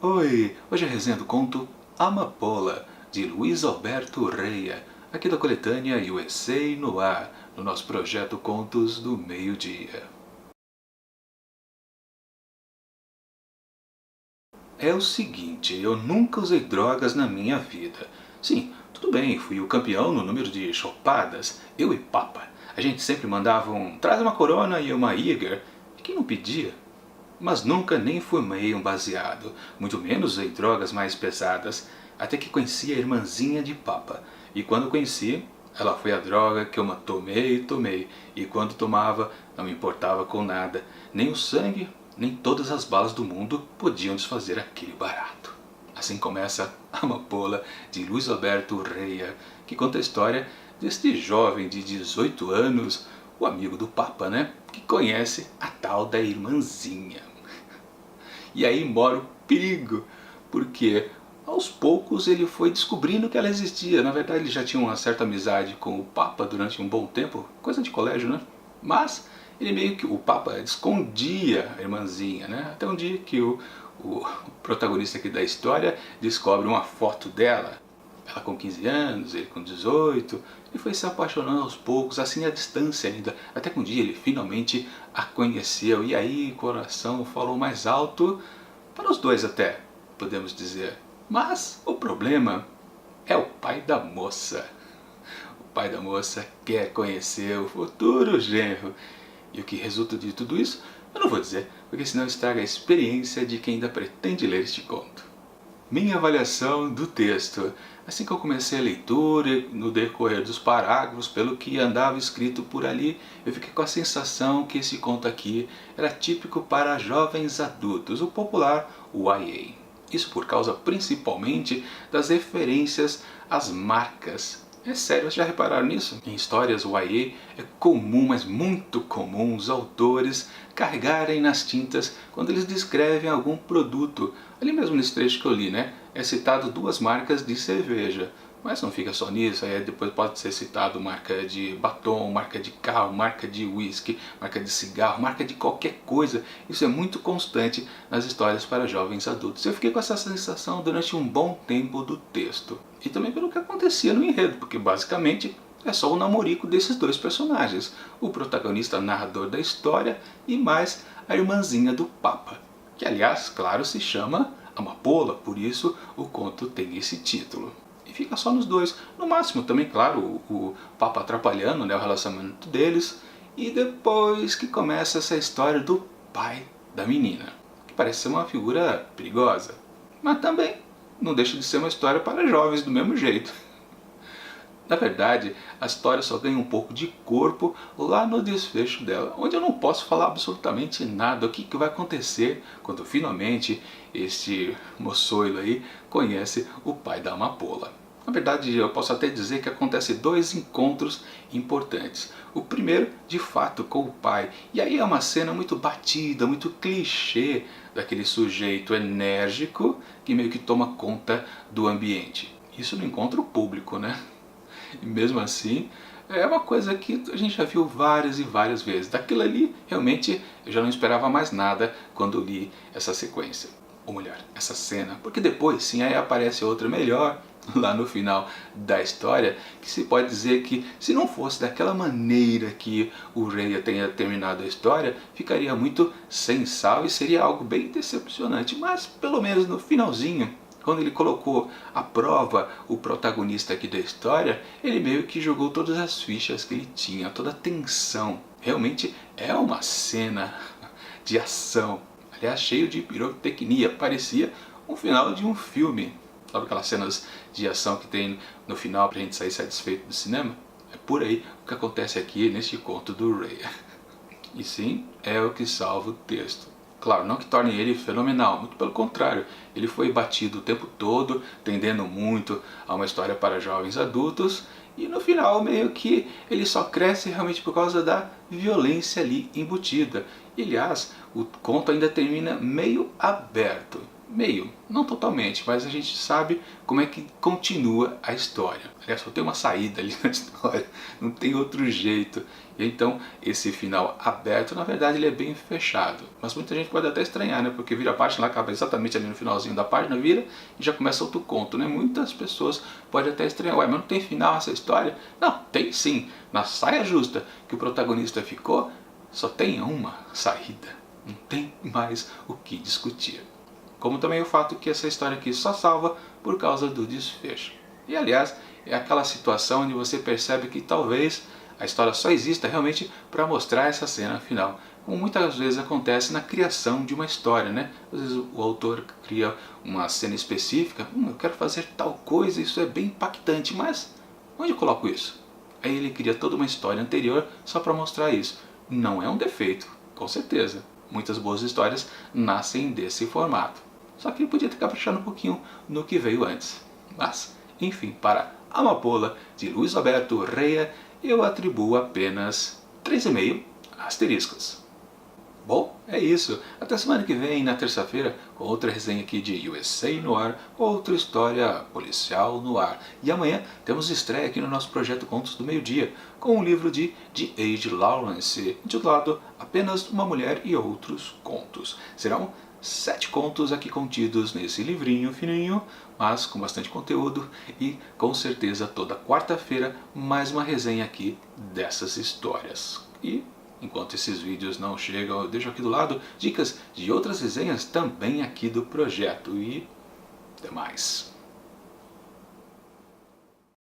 Oi, hoje é a resenha do conto Amapola, de Luiz Alberto Reia, aqui da coletânea USA no ar, no nosso projeto Contos do Meio-Dia. É o seguinte, eu nunca usei drogas na minha vida. Sim, tudo bem, fui o campeão no número de chopadas, eu e Papa. A gente sempre mandava traz uma Corona e uma Jäger, e quem não pedia? Mas nunca nem fumei um baseado, muito menos usei drogas mais pesadas, até que conheci a irmãzinha de Papa. E quando conheci, ela foi a droga que eu tomei, e quando tomava, não me importava com nada, nem o sangue, nem todas as balas do mundo podiam desfazer aquele barato. Assim começa Amapola, de Luiz Alberto Reia, que conta a história deste jovem de 18 anos, o amigo do Papa, né? Que conhece a tal da irmãzinha. E aí mora o perigo, porque aos poucos ele foi descobrindo que ela existia. Na verdade ele já tinha uma certa amizade com o Papa durante um bom tempo, coisa de colégio, né? Mas ele meio que, o Papa escondia a irmãzinha, né? Até um dia que o protagonista aqui da história descobre uma foto dela, ela com 15 anos, ele com 18, e foi se apaixonando aos poucos, assim à distância ainda, até que um dia ele finalmente a conheceu, e aí o coração falou mais alto, para os dois até, podemos dizer. Mas o problema é o pai da moça. O pai da moça quer conhecer o futuro genro. E o que resulta de tudo isso, eu não vou dizer, porque senão estraga a experiência de quem ainda pretende ler este conto. Minha avaliação do texto. Assim que eu comecei a leitura, no decorrer dos parágrafos, pelo que andava escrito por ali, eu fiquei com a sensação que esse conto aqui era típico para jovens adultos, o popular YA. Isso por causa principalmente das referências às marcas. É sério, vocês já repararam nisso? Em histórias YA é comum, mas muito comum, os autores carregarem nas tintas quando eles descrevem algum produto. Ali mesmo nesse trecho que eu li, né? É citado duas marcas de cerveja. Mas não fica só nisso, aí depois pode ser citado marca de batom, marca de carro, marca de whisky, marca de cigarro, marca de qualquer coisa. Isso é muito constante nas histórias para jovens adultos. Eu fiquei com essa sensação durante um bom tempo do texto. E também pelo que acontecia no enredo, porque basicamente é só o namorico desses dois personagens. O protagonista narrador da história e mais a irmãzinha do Papa. Que aliás, claro, se chama Amapola, por isso o conto tem esse título. E fica só nos dois. No máximo também, claro, o Papa atrapalhando, né, o relacionamento deles. E depois que começa essa história do pai da menina, que parece ser uma figura perigosa. Mas também não deixa de ser uma história para jovens do mesmo jeito. Na verdade, a história só ganha um pouco de corpo lá no desfecho dela, onde eu não posso falar absolutamente nada. O que vai acontecer quando finalmente este moçoilo aí conhece o pai da Amapola. Na verdade, eu posso até dizer que acontecem dois encontros importantes. O primeiro, de fato, com o pai. E aí é uma cena muito batida, muito clichê daquele sujeito enérgico que meio que toma conta do ambiente. Isso no encontro público, né? E mesmo assim, é uma coisa que a gente já viu várias e várias vezes. Daquilo ali, realmente, eu já não esperava mais nada quando li essa sequência. Ou melhor, essa cena. Porque depois, sim, aí aparece outra melhor, lá no final da história, que se pode dizer que, se não fosse daquela maneira que o Reia tenha terminado a história, ficaria muito sem sal e seria algo bem decepcionante. Mas, pelo menos no finalzinho, quando ele colocou à prova o protagonista aqui da história, ele meio que jogou todas as fichas que ele tinha, toda a tensão. Realmente é uma cena de ação, aliás cheio de pirotecnia, parecia um final de um filme. Sabe aquelas cenas de ação que tem no final pra gente sair satisfeito do cinema? É por aí o que acontece aqui neste conto do Ray. E sim, é o que salva o texto. Claro, não que torne ele fenomenal, muito pelo contrário, ele foi batido o tempo todo, tendendo muito a uma história para jovens adultos, e no final meio que ele só cresce realmente por causa da violência ali embutida. E, aliás, o conto ainda termina meio aberto. meio, não totalmente, mas a gente sabe como é que continua a história. Aliás, só tem uma saída ali na história, não tem outro jeito. E então, esse final aberto, na verdade, ele é bem fechado. Mas muita gente pode até estranhar, né? Porque vira a página, lá acaba exatamente ali no finalzinho da página, vira e já começa outro conto, né? Muitas pessoas podem até estranhar, ué, mas não tem final essa história? Não, tem sim. Na saia justa que o protagonista ficou, só tem uma saída. Não tem mais o que discutir. Como também o fato que essa história aqui só salva por causa do desfecho. E aliás, é aquela situação onde você percebe que talvez a história só exista realmente para mostrar essa cena final. Como muitas vezes acontece na criação de uma história, né? Às vezes o autor cria uma cena específica, eu quero fazer tal coisa, isso é bem impactante, mas onde eu coloco isso? Aí ele cria toda uma história anterior só para mostrar isso. Não é um defeito, com certeza. Muitas boas histórias nascem desse formato. Só que ele podia ter caprichado um pouquinho no que veio antes. Mas, enfim, para Amapola, de Luiz Alberto Reia, eu atribuo apenas 3,5 asteriscos. Bom, é isso. Até semana que vem, na terça-feira, com outra resenha aqui de USA no ar, outra história policial no ar. E amanhã temos estreia aqui no nosso projeto Contos do Meio-Dia, com um livro de D.H. Lawrence, intitulado Apenas uma Mulher e Outros Contos. Serão 7 contos aqui contidos nesse livrinho fininho, mas com bastante conteúdo, e com certeza toda quarta-feira mais uma resenha aqui dessas histórias. E enquanto esses vídeos não chegam, eu deixo aqui do lado dicas de outras resenhas também aqui do projeto. E até mais!